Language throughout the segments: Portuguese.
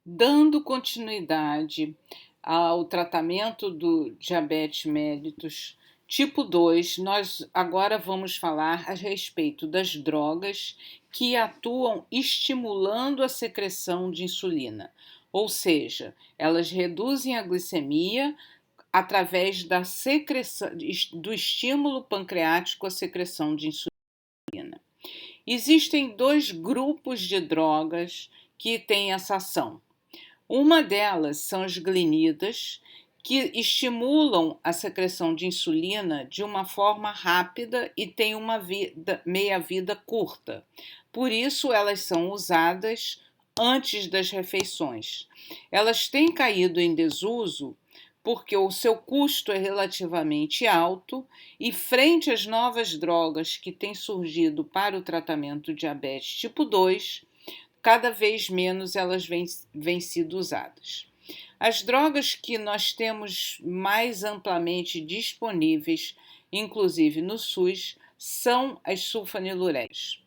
Dando continuidade ao tratamento do diabetes mellitus tipo 2, nós agora vamos falar a respeito das drogas que atuam estimulando a secreção de insulina, ou seja, elas reduzem a glicemia através da secreção, do estímulo pancreático à secreção de insulina. Existem dois grupos de drogas que têm essa ação. Uma delas são as glinidas, que estimulam a secreção de insulina de uma forma rápida e têm uma meia-vida curta. Por isso, elas são usadas antes das refeições. Elas têm caído em desuso porque o seu custo é relativamente alto e, frente às novas drogas que têm surgido para o tratamento do diabetes tipo 2, cada vez menos elas vêm sido usadas. As drogas que nós temos mais amplamente disponíveis, inclusive no SUS, são as sulfonilureias.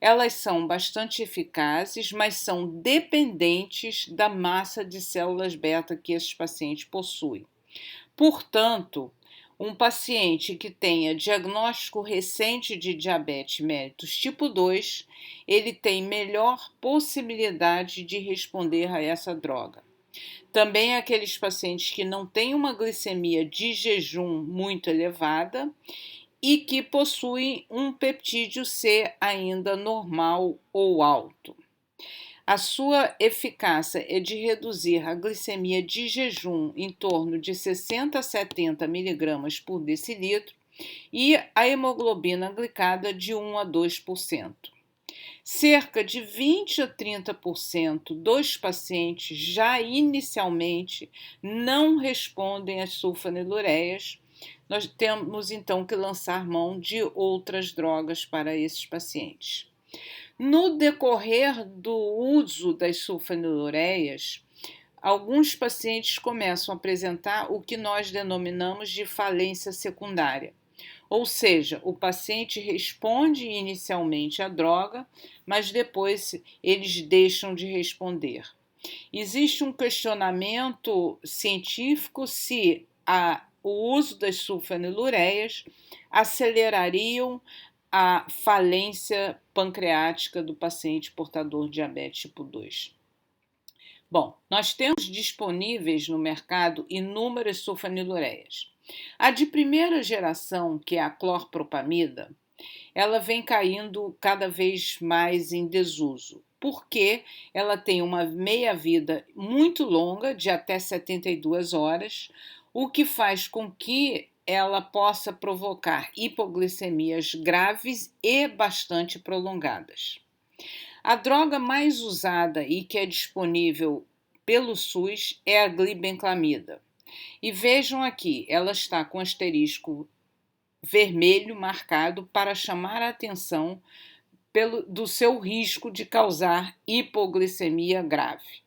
Elas são bastante eficazes, mas são dependentes da massa de células beta que esses pacientes possuem. Portanto, um paciente que tenha diagnóstico recente de diabetes mellitus tipo 2, ele tem melhor possibilidade de responder a essa droga. Também aqueles pacientes que não têm uma glicemia de jejum muito elevada e que possuem um peptídeo C ainda normal ou alto. A sua eficácia é de reduzir a glicemia de jejum em torno de 60 a 70 miligramas por decilitro e a hemoglobina glicada de 1 a 2%. Cerca de 20 a 30% dos pacientes já inicialmente não respondem às sulfonilureias. Nós temos então que lançar mão de outras drogas para esses pacientes. No decorrer do uso das sulfonilureias, alguns pacientes começam a apresentar o que nós denominamos de falência secundária. Ou seja, o paciente responde inicialmente à droga, mas depois eles deixam de responder. Existe um questionamento científico se o uso das sulfonilureias acelerariam a falência pancreática do paciente portador de diabetes tipo 2. Bom, nós temos disponíveis no mercado inúmeras sulfonilureias. A de primeira geração, que é a clorpropamida, ela vem caindo cada vez mais em desuso, porque ela tem uma meia-vida muito longa, de até 72 horas, o que faz com que ela possa provocar hipoglicemias graves e bastante prolongadas. A droga mais usada e que é disponível pelo SUS é a glibenclamida. E vejam aqui, ela está com asterisco vermelho marcado para chamar a atenção do seu risco de causar hipoglicemia grave.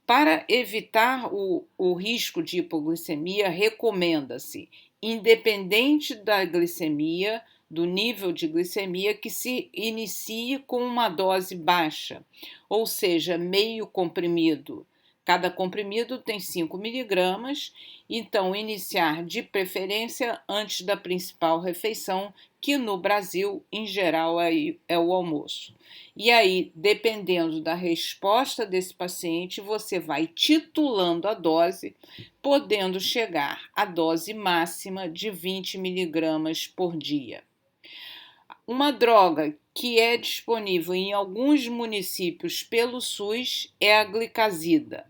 Para evitar o risco de hipoglicemia, recomenda-se, independente da glicemia, do nível de glicemia, que se inicie com uma dose baixa, ou seja, meio comprimido. Cada comprimido tem 5 miligramas, então iniciar de preferência antes da principal refeição, que no Brasil, em geral, é o almoço. E aí, dependendo da resposta desse paciente, você vai titulando a dose, podendo chegar à dose máxima de 20 miligramas por dia. Uma droga que é disponível em alguns municípios pelo SUS é a glicazida.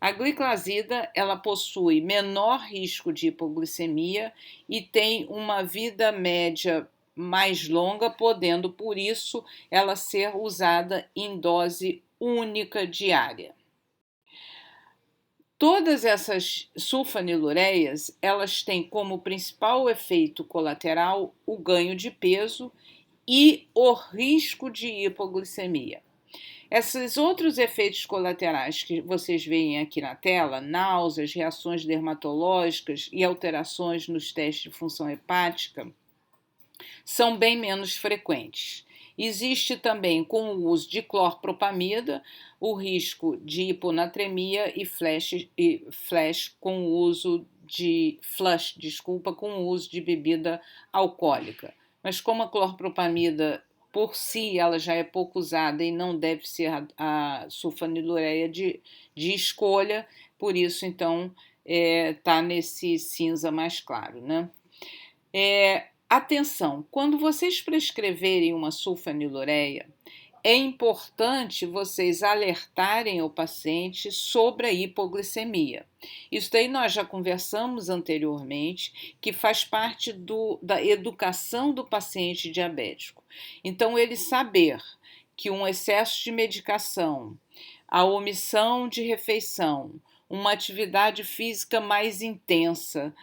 A glicazida, ela possui menor risco de hipoglicemia e tem uma vida média mais longa, podendo, por isso, ela ser usada em dose única diária. Todas essas sulfonilureias, elas têm como principal efeito colateral o ganho de peso e o risco de hipoglicemia. Esses outros efeitos colaterais que vocês veem aqui na tela, náuseas, reações dermatológicas e alterações nos testes de função hepática, são bem menos frequentes. Existe também, com o uso de clorpropamida, o risco de hiponatremia e flash com o uso de com o uso de bebida alcoólica. Mas como a clorpropamida por si ela já é pouco usada e não deve ser a sulfanilureia de escolha, por isso então está nesse cinza mais claro, né? Atenção, quando vocês prescreverem uma sulfanilureia, é importante vocês alertarem o paciente sobre a hipoglicemia. Isso daí nós já conversamos anteriormente, que faz parte da educação do paciente diabético. Então, ele saber que um excesso de medicação, a omissão de refeição, uma atividade física mais intensa,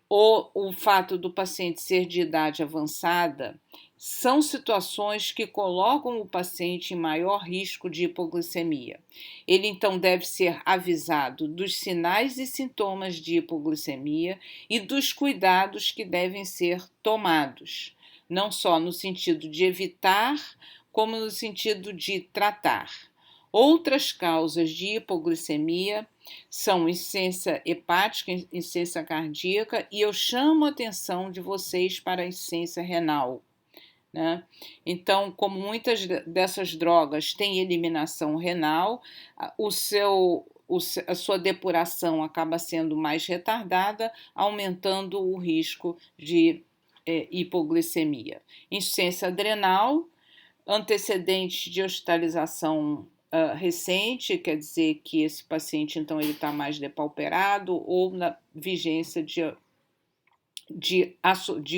ou o fato do paciente ser de idade avançada, são situações que colocam o paciente em maior risco de hipoglicemia. Ele então deve ser avisado dos sinais e sintomas de hipoglicemia e dos cuidados que devem ser tomados, não só no sentido de evitar, como no sentido de tratar. Outras causas de hipoglicemia são insuficiência hepática, insuficiência cardíaca, e eu chamo a atenção de vocês para a insuficiência renal, né? Então, como muitas dessas drogas têm eliminação renal, a sua depuração acaba sendo mais retardada, aumentando o risco de hipoglicemia. Insuficiência adrenal, antecedentes de hospitalização recente, quer dizer que esse paciente então ele está mais depauperado, ou na vigência de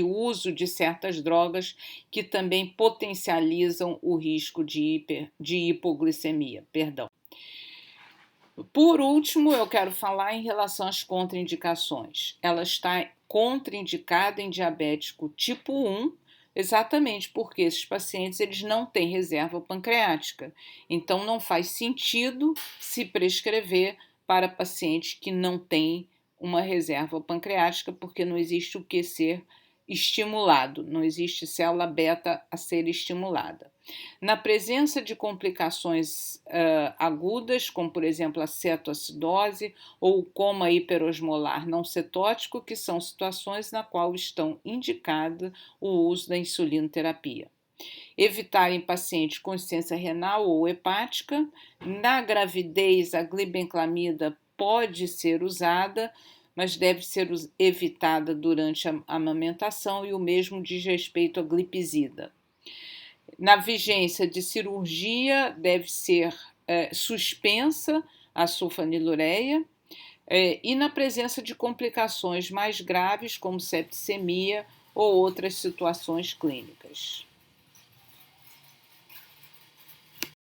uso de certas drogas que também potencializam o risco de hipoglicemia. Perdão. Por último, eu quero falar em relação às contraindicações. Ela está contraindicada em diabético tipo 1, exatamente porque esses pacientes eles não têm reserva pancreática. Então, não faz sentido se prescrever para pacientes que não têm uma reserva pancreática, porque não existe o que ser estimulado, não existe célula beta a ser estimulada. Na presença de complicações agudas, como por exemplo a cetoacidose ou o coma hiperosmolar não cetótico, que são situações na qual estão indicado o uso da insulinoterapia. Evitar em pacientes com insuficiência renal ou hepática. Na gravidez, a glibenclamida pode ser usada, mas deve ser evitada durante a amamentação, e o mesmo diz respeito à glipizida. Na vigência de cirurgia, deve ser suspensa a sulfanilureia, e na presença de complicações mais graves, como septicemia ou outras situações clínicas.